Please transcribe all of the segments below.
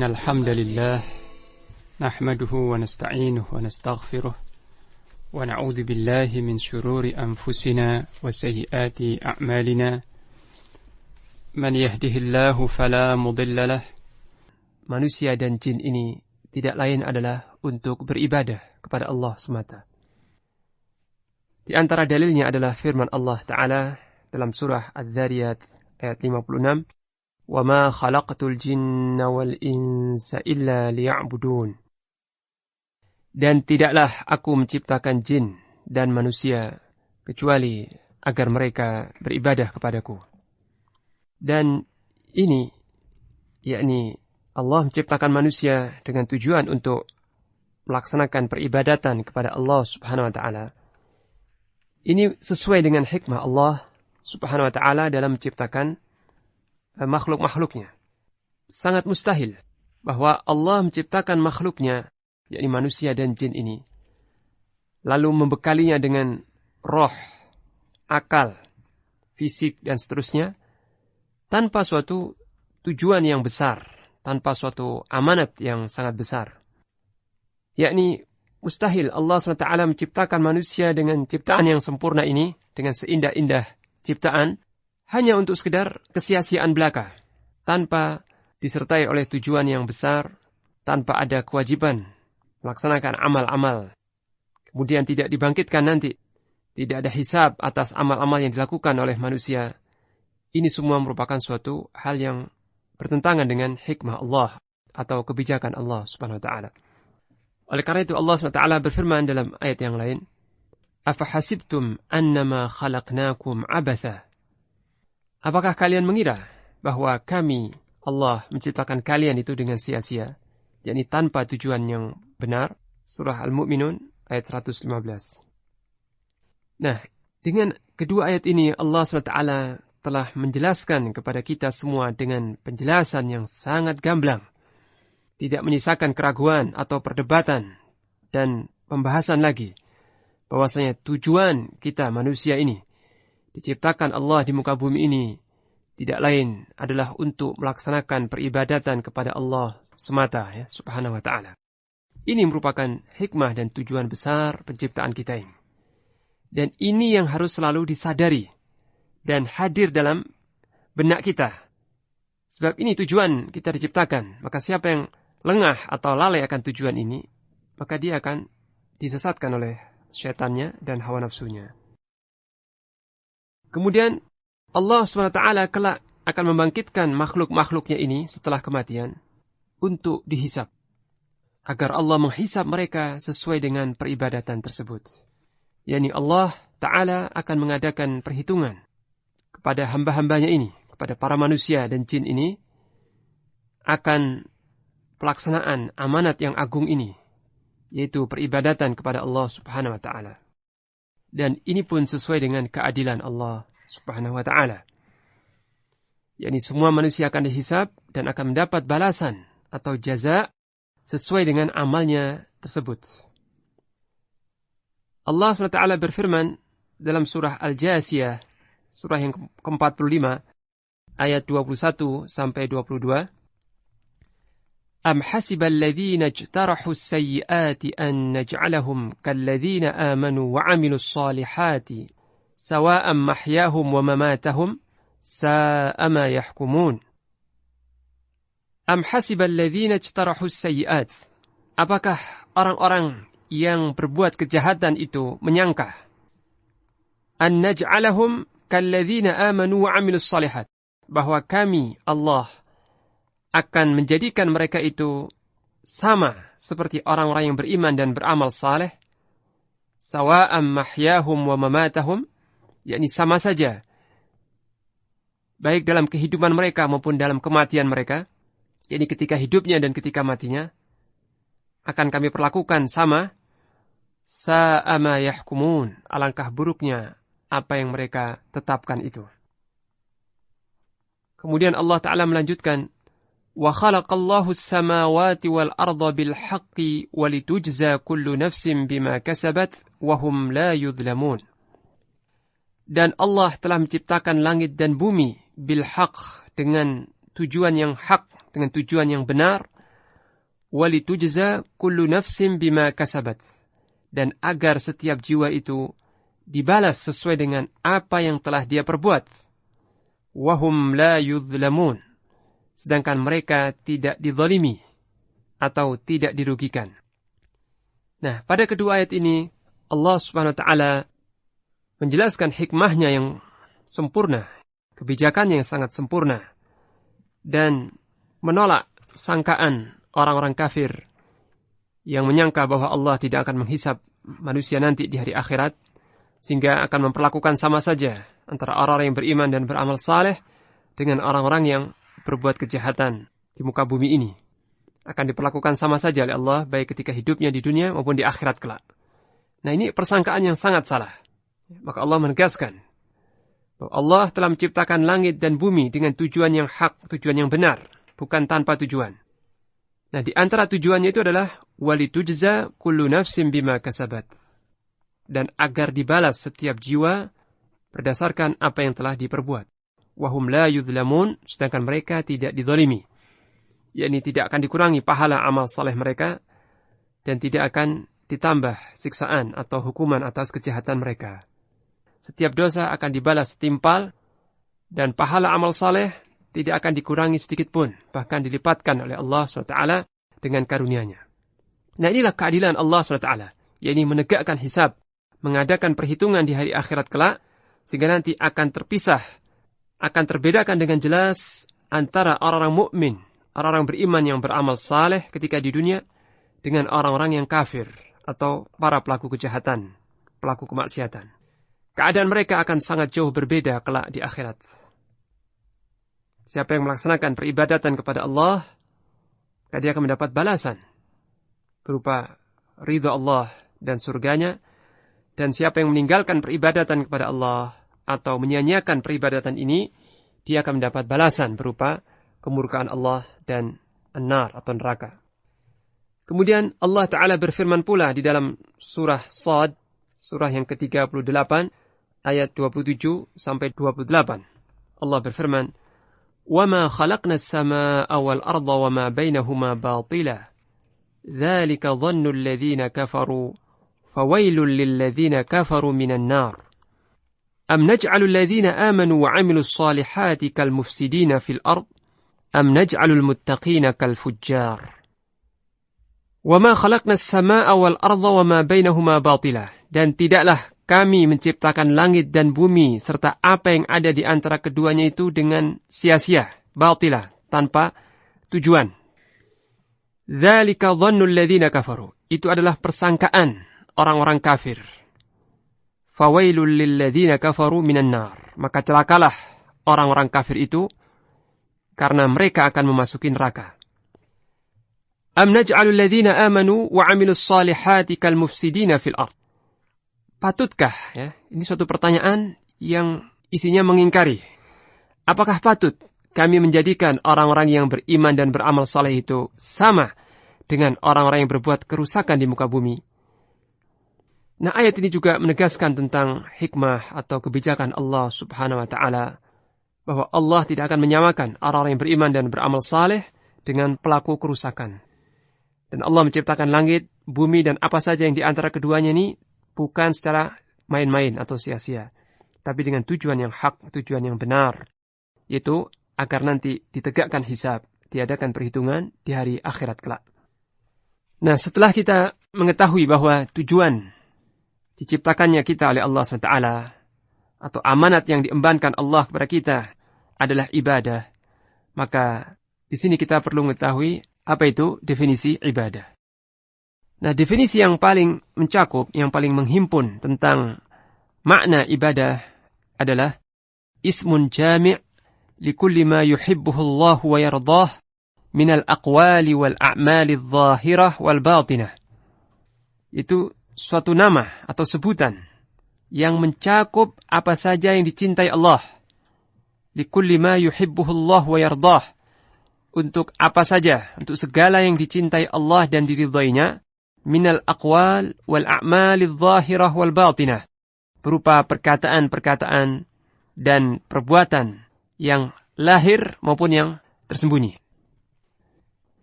إن الحمد لله نحمده ونستعينه ونستغفره ونعوذ بالله من شرور أنفسنا وسيئات أعمالنا من يهده الله فلا مضل له. Manusia dan jin ini tidak lain adalah untuk beribadah kepada Allah semata. Di antara dalilnya adalah firman Allah Ta'ala dalam surah Az-Zariyat ayat 56. وَمَا خَلَقْتُ الْجِنَّ وَالْإِنسَ إِلَّا لِيَعْبُدُونَ. Dan tidaklah aku menciptakan jin dan manusia kecuali agar mereka beribadah kepadaku. Dan ini, yakni Allah menciptakan manusia dengan tujuan untuk melaksanakan peribadatan kepada Allah Subhanahu wa Ta'ala. Ini sesuai dengan hikmah Allah Subhanahu wa Ta'ala dalam menciptakan makhluk-makhluknya. Sangat mustahil bahwa Allah menciptakan makhluknya, yakni manusia dan jin ini, lalu membekalinya dengan roh, akal, fisik, dan seterusnya, tanpa suatu tujuan yang besar, tanpa suatu amanat yang sangat besar. Yakni mustahil Allah SWT menciptakan manusia dengan ciptaan yang sempurna ini, dengan seindah-indah ciptaan, hanya untuk sekedar kesia-siaan belaka, tanpa disertai oleh tujuan yang besar, tanpa ada kewajiban melaksanakan amal-amal. Kemudian tidak dibangkitkan nanti, tidak ada hisab atas amal-amal yang dilakukan oleh manusia. Ini semua merupakan suatu hal yang bertentangan dengan hikmah Allah atau kebijakan Allah Subhanahu wa Ta'ala. Oleh karena itu Allah Subhanahu wa Ta'ala berfirman dalam ayat yang lain, "Afahasibtum annama khalaqnakum abatha." Apakah kalian mengira bahwa kami, Allah, menciptakan kalian itu dengan sia-sia, yakni tanpa tujuan yang benar? Surah Al-Mu'minun ayat 115. Nah, dengan kedua ayat ini Allah SWT telah menjelaskan kepada kita semua dengan penjelasan yang sangat gamblang, tidak menyisakan keraguan atau perdebatan dan pembahasan lagi, bahwasanya tujuan kita manusia ini diciptakan Allah di muka bumi ini tidak lain adalah untuk melaksanakan peribadatan kepada Allah semata, ya, Subhanahu wa Ta'ala. Ini merupakan hikmah dan tujuan besar penciptaan kita ini. Dan ini yang harus selalu disadari dan hadir dalam benak kita. Sebab ini tujuan kita diciptakan. Maka siapa yang lengah atau lalai akan tujuan ini, maka dia akan disesatkan oleh syaitannya dan hawa nafsunya. Kemudian Allah SWT kelak akan membangkitkan makhluk-makhluknya ini setelah kematian untuk dihisab, agar Allah menghisab mereka sesuai dengan peribadatan tersebut. Yani Allah Ta'ala akan mengadakan perhitungan kepada hamba-hambanya ini, kepada para manusia dan jin ini, akan pelaksanaan amanat yang agung ini, yaitu peribadatan kepada Allah Subhanahu wa Ta'ala. Dan ini pun sesuai dengan keadilan Allah Subhanahu wa Ta'ala. yakni semua manusia akan dihisab dan akan mendapat balasan atau jaza sesuai dengan amalnya tersebut. Allah SWT berfirman dalam surah Al-Jathiyah, surah yang ke-45, ayat 21 sampai 22. أم حسب الذين اجترحوا السيئات أن نجعلهم كالذين آمنوا وعملوا الصالحات سواء محياهم ومماتهم ساء ما يحكمون. أم حسب الذين اجترحوا السيئات. Apakah orang-orang yang berbuat kejahatan itu menyangka أن نجعلهم كالذين آمنوا وعملوا الصالحات, bahwa kami Allah akan menjadikan mereka itu sama seperti orang-orang yang beriman dan beramal saleh, sawa'an mahyahum wa mamatahum, yakni sama saja baik dalam kehidupan mereka maupun dalam kematian mereka, yakni ketika hidupnya dan ketika matinya akan kami perlakukan sama. Sa'a ma yahkumun, alangkah buruknya apa yang mereka tetapkan itu. Kemudian Allah Ta'ala melanjutkan, وَخَلَقَ اللَّهُ السَّمَاوَاتِ وَالْأَرْضَ بِالْحَقِّ وَلِتُجْزَى كُلُّ نَفْسٍ بِمَا كَسَبَتْ وَهُمْ لَا يُظْلَمُونَ. Dan Allah telah menciptakan langit dan bumi bilhaq, dengan tujuan yang hak, dengan tujuan yang benar, Walitujza kullu nafsin bima kasabat. Dan agar setiap jiwa itu dibalas sesuai dengan apa yang telah dia perbuat. Wahum la yudhlamun. Sedangkan mereka tidak dizalimi atau tidak dirugikan. Nah, pada kedua ayat ini Allah Subhanahu wa taala menjelaskan hikmahnya yang sempurna, kebijakannya yang sangat sempurna, dan menolak sangkaan orang-orang kafir yang menyangka bahwa Allah tidak akan menghisab manusia nanti di hari akhirat, sehingga akan memperlakukan sama saja antara orang-orang yang beriman dan beramal saleh dengan orang-orang yang berbuat kejahatan di muka bumi ini. Akan diperlakukan sama saja oleh Allah, baik ketika hidupnya di dunia maupun di akhirat kelak. Nah, ini persangkaan yang sangat salah. Maka Allah menegaskan bahwa Allah telah menciptakan langit dan bumi dengan tujuan yang hak, tujuan yang benar, bukan tanpa tujuan. Nah, di antara tujuannya itu adalah walitujza kullu nafsin bima kasabat. Dan agar dibalas setiap jiwa berdasarkan apa yang telah diperbuat. Wahum la yudhlamun, sedangkan mereka tidak dizalimi. Yakni tidak akan dikurangi pahala amal saleh mereka dan tidak akan ditambah siksaan atau hukuman atas kejahatan mereka. Setiap dosa akan dibalas setimpal dan pahala amal saleh tidak akan dikurangi sedikit pun, bahkan dilipatkan oleh Allah SWT dengan karunia-Nya. Nah, inilah keadilan Allah SWT, yakni menegakkan hisab, mengadakan perhitungan di hari akhirat kelak, sehingga nanti akan terpisah, akan terbedakan dengan jelas antara orang-orang mukmin, orang-orang beriman yang beramal saleh ketika di dunia, dengan orang-orang yang kafir atau para pelaku kejahatan, pelaku kemaksiatan. Keadaan mereka akan sangat jauh berbeda kelak di akhirat. Siapa yang melaksanakan peribadatan kepada Allah, maka dia akan mendapat balasan berupa ridha Allah dan surganya. Dan siapa yang meninggalkan peribadatan kepada Allah atau menyia-nyiakan peribadatan ini, dia akan mendapat balasan berupa kemurkaan Allah dan an-nar atau neraka. Kemudian Allah Ta'ala berfirman pula di dalam surah Shad, surah yang ke-38, ayat 27 sampai 28. Allah berfirman, وَمَا خَلَقْنَا السَّمَاءَ وَالْأَرْضَ وَمَا بَيْنَهُمَا بَاطِلًا ذَلِكَ ظَنُّ الَّذِينَ كَفَرُوا فَوَيْلٌ لِلَّذِينَ كَفَرُوا مِنَ النَّارِ أَمْ نَجْعَلُ الَّذِينَ آمَنُوا وَعَمِلُوا الصَّالِحَاتِ كَالْمُفْسِدِينَ فِي الْأَرْضِ أَمْ نَجْعَلُ الْمُتَّقِينَ كَالْفُجَّارِ وَمَا خَلَقْنَا السَّمَاءَ وَالْأَرْضَ وَمَا بَيْنَهُمَا بَاطِلًا. Dan tidaklah kami menciptakan langit dan bumi serta apa yang ada di antara keduanya itu dengan sia-sia, batilah, tanpa tujuan. Dzalika dhannul ladzina kafaru. Itu adalah persangkaan orang-orang kafir. Fawailul lil ladzina kafaru minan nar. Maka celakalah orang-orang kafir itu karena mereka akan memasuki neraka. Am naj'alul ladzina amanu wa 'amilus salihati kal mufsidina fil ardh. Patutkah, ya? Ini suatu pertanyaan yang isinya mengingkari. Apakah patut kami menjadikan orang-orang yang beriman dan beramal saleh itu sama dengan orang-orang yang berbuat kerusakan di muka bumi? Nah, ayat ini juga menegaskan tentang hikmah atau kebijakan Allah Subhanahu wa taala, bahwa Allah tidak akan menyamakan orang-orang yang beriman dan beramal saleh dengan pelaku kerusakan. Dan Allah menciptakan langit, bumi, dan apa saja yang di antara keduanya ini bukan secara main-main atau sia-sia, tapi dengan tujuan yang hak, tujuan yang benar, yaitu agar nanti ditegakkan hisab, diadakan perhitungan di hari akhirat kelak. Nah, setelah kita mengetahui bahwa tujuan diciptakannya kita oleh Allah SWT, atau amanat yang diembankan Allah kepada kita adalah ibadah, maka di sini kita perlu mengetahui apa itu definisi ibadah. Nah, definisi yang paling mencakup, yang paling menghimpun tentang makna ibadah adalah ismun jami' likulli ma yuhibbuhu Allah wa yardah minal aqwali wal a'mali adh-dhahirah wal batinah. Itu suatu nama atau sebutan yang mencakup apa saja yang dicintai Allah. Likulli ma yuhibbuhu Allah wa yardah. Untuk apa saja, untuk segala yang dicintai Allah dan diridhainya, minal aqwal wal a'mali adh-dhahirah wal batinah, berupa perkataan-perkataan dan perbuatan yang lahir maupun yang tersembunyi.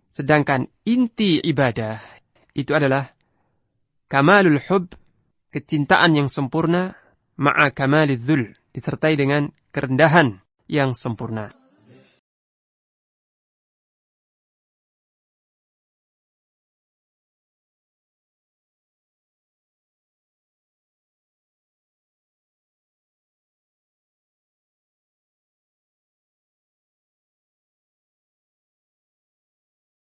Sedangkan inti ibadah itu adalah kamalul hub, kecintaan yang sempurna, ma'a kamalidh dhul, disertai dengan kerendahan yang sempurna.